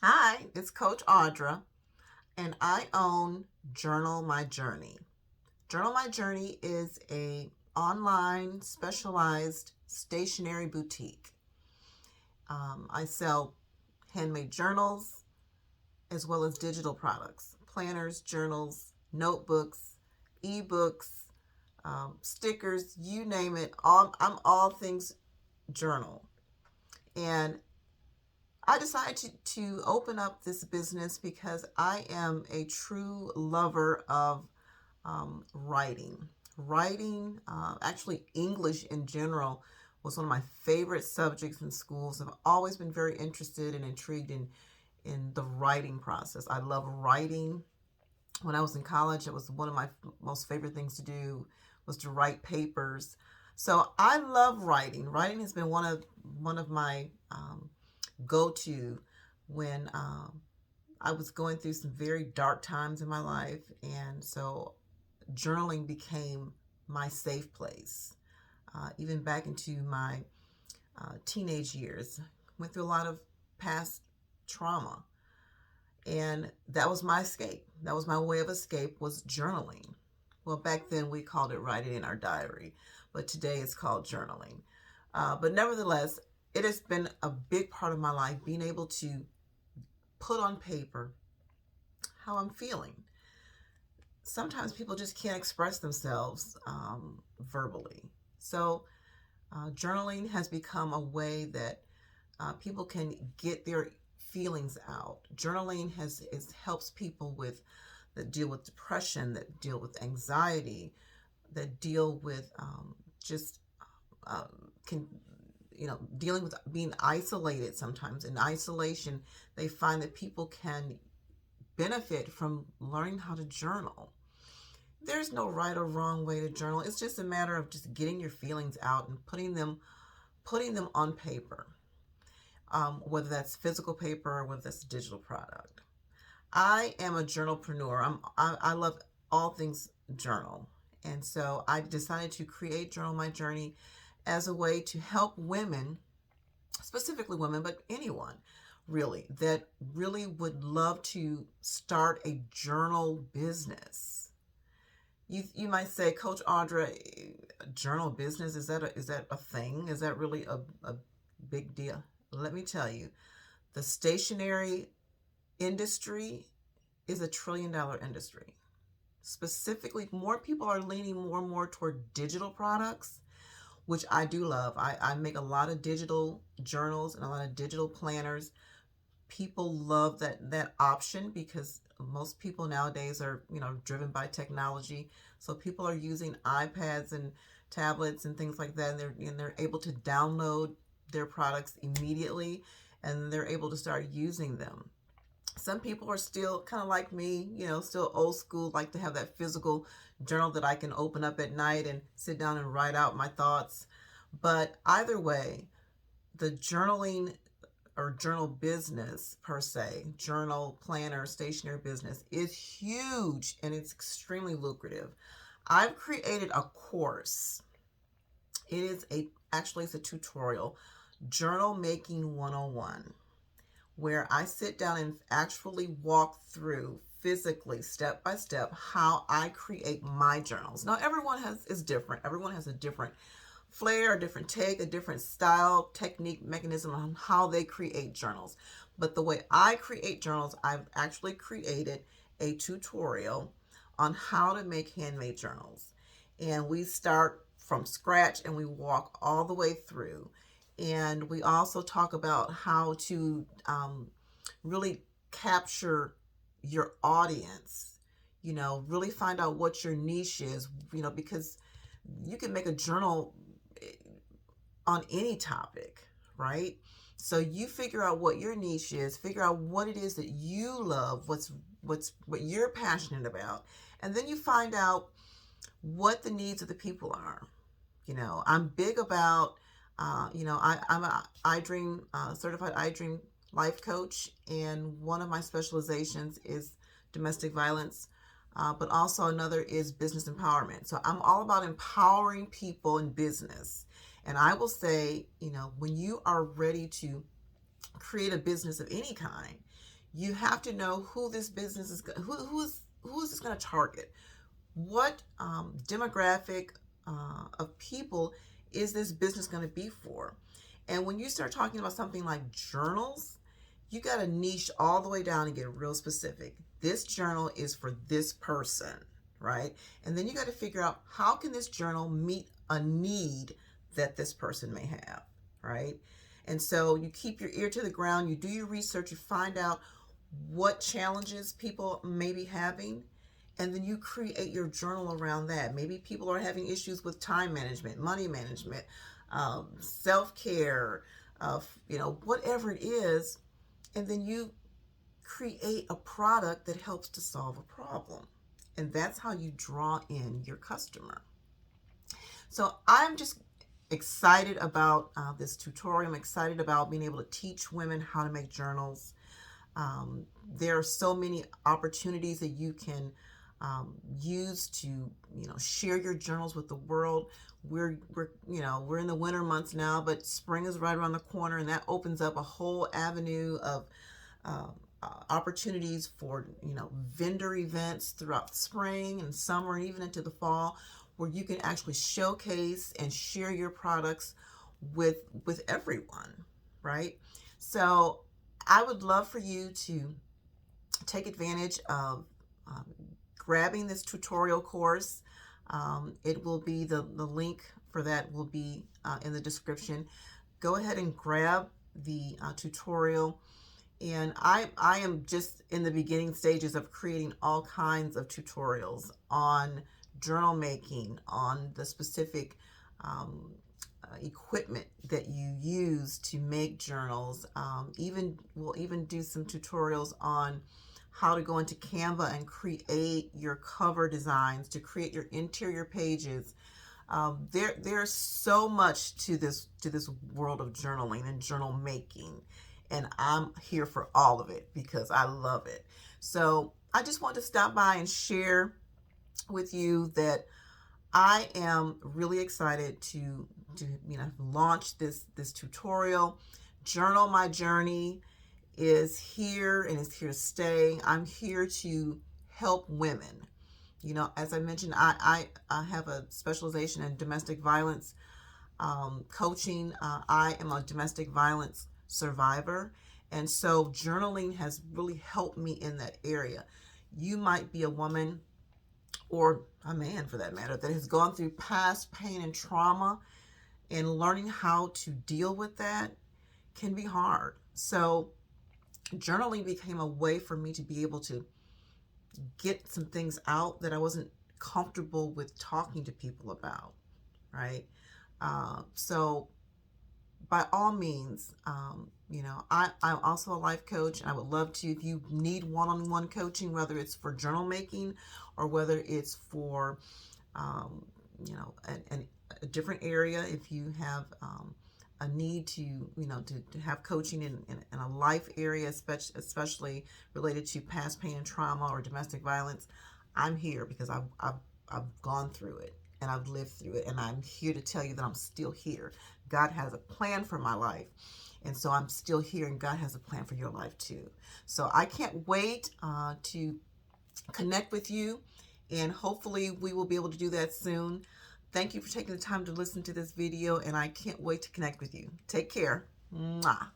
Hi, it's Coach Audra, and I own Journal My Journey. Journal My Journey is a online specialized stationery boutique. I sell handmade journals as well as digital products, planners, journals, notebooks, ebooks, stickers, you name it. I'm all things journal. And I decided to open up this business because I am a true lover of writing. Writing, actually, English in general, was one of my favorite subjects in schools. I've always been very interested and intrigued in the writing process. I love writing. When I was in college, it was one of my most favorite things to do was to write papers. So I love writing. Writing has been one of my go to when I was going through some very dark times in my life, and so journaling became my safe place. Even back into my teenage years, went through a lot of past trauma, and that was my escape. That was my way of escape, was journaling. Well, back then we called it writing in our diary, but today it's called journaling. But nevertheless, it has been a big part of my life being able to put on paper how I'm feeling. Sometimes people just can't express themselves verbally. So, journaling has become a way that people can get their feelings out. Journaling helps people with that deal with depression, that deal with anxiety, that deal with just uh, can dealing with being isolated. Sometimes in isolation, they find that people can benefit from learning how to journal. There's no right or wrong way to journal. It's just a matter of just getting your feelings out and putting them on paper, whether that's physical paper or whether that's a digital product. I am a journalpreneur. I love all things journal, and so I decided to create Journal My Journey as a way to help women, specifically women, but anyone really that really would love to start a journal business. You might say, Coach Audra, journal business, is that a thing? Is that really a big deal? Let me tell you, the stationery industry is $1 trillion industry. Specifically, more people are leaning more and more toward digital products, which I do love. I make a lot of digital journals and a lot of digital planners. People love that option because most people nowadays are driven by technology. So people are using iPads and tablets and things like that, and they're able to download their products immediately, and they're able to start using them. Some people are still kind of like me, still old school, like to have that physical journal that I can open up at night and sit down and write out my thoughts. But either way, the journaling or journal business per se, journal planner, stationery business is huge and it's extremely lucrative. I've created a course. It is it's a tutorial, Journal Making 101, where I sit down and actually walk through physically, step by step, how I create my journals. Now, everyone is different. Everyone has a different flair, a different take, a different style, technique, mechanism on how they create journals. But the way I create journals, I've actually created a tutorial on how to make handmade journals. And we start from scratch and we walk all the way through. And we also talk about how to really capture your audience, really find out what your niche is, because you can make a journal on any topic, right? So you figure out what your niche is, figure out what it is that you love, what you're passionate about, and then you find out what the needs of the people are. I'm big about, I'm a iDream certified iDream life coach, and one of my specializations is domestic violence, but also another is business empowerment. So I'm all about empowering people in business. And I will say, when you are ready to create a business of any kind, you have to know who this business is, who is this going to target? What demographic of people is this business going to be for? And when you start talking about something like journals, you got to niche all the way down and get real specific. This journal is for this person, right? And then you got to figure out, how can this journal meet a need that this person may have, right? And so you keep your ear to the ground, you do your research, you find out what challenges people may be having, and then you create your journal around that. Maybe people are having issues with time management, money management, self-care, whatever it is, and then you create a product that helps to solve a problem. And that's how you draw in your customer. So I'm just excited about this tutorial. I'm excited about being able to teach women how to make journals. There are so many opportunities that you can use to share your journals with the world. We're in the winter months now, but spring is right around the corner, and that opens up a whole avenue of opportunities for vendor events throughout spring and summer and even into the fall, where you can actually showcase and share your products with everyone, right? So I would love for you to take advantage of grabbing this tutorial course. It will be, the link for that will be in the description. Go ahead and grab the tutorial. And I am just in the beginning stages of creating all kinds of tutorials on journal making, on the specific equipment that you use to make journals. We'll even do some tutorials on how to go into Canva and create your cover designs, to create your interior pages. There's so much to this world of journaling and journal making, and I'm here for all of it because I love it. So I just want to stop by and share with you that I am really excited to launch this tutorial. Journal My Journey is here and is here to stay. I'm here to help women. As I mentioned, I have a specialization in domestic violence coaching. I am a domestic violence survivor, and so journaling has really helped me in that area. You might be a woman, or a man for that matter, that has gone through past pain and trauma, and learning how to deal with that can be hard. So journaling became a way for me to be able to get some things out that I wasn't comfortable with talking to people about, right? So by all means, I'm also a life coach, and I would love to, if you need one-on-one coaching, whether it's for journal making or whether it's for, a different area, if you have a need to have coaching in a life area, especially related to past pain and trauma or domestic violence, I'm here because I've gone through it and I've lived through it, and I'm here to tell you that I'm still here. God has a plan for my life, and so I'm still here, and God has a plan for your life too. So I can't wait to connect with you, and hopefully we will be able to do that soon. Thank you for taking the time to listen to this video, and I can't wait to connect with you. Take care. Mwah.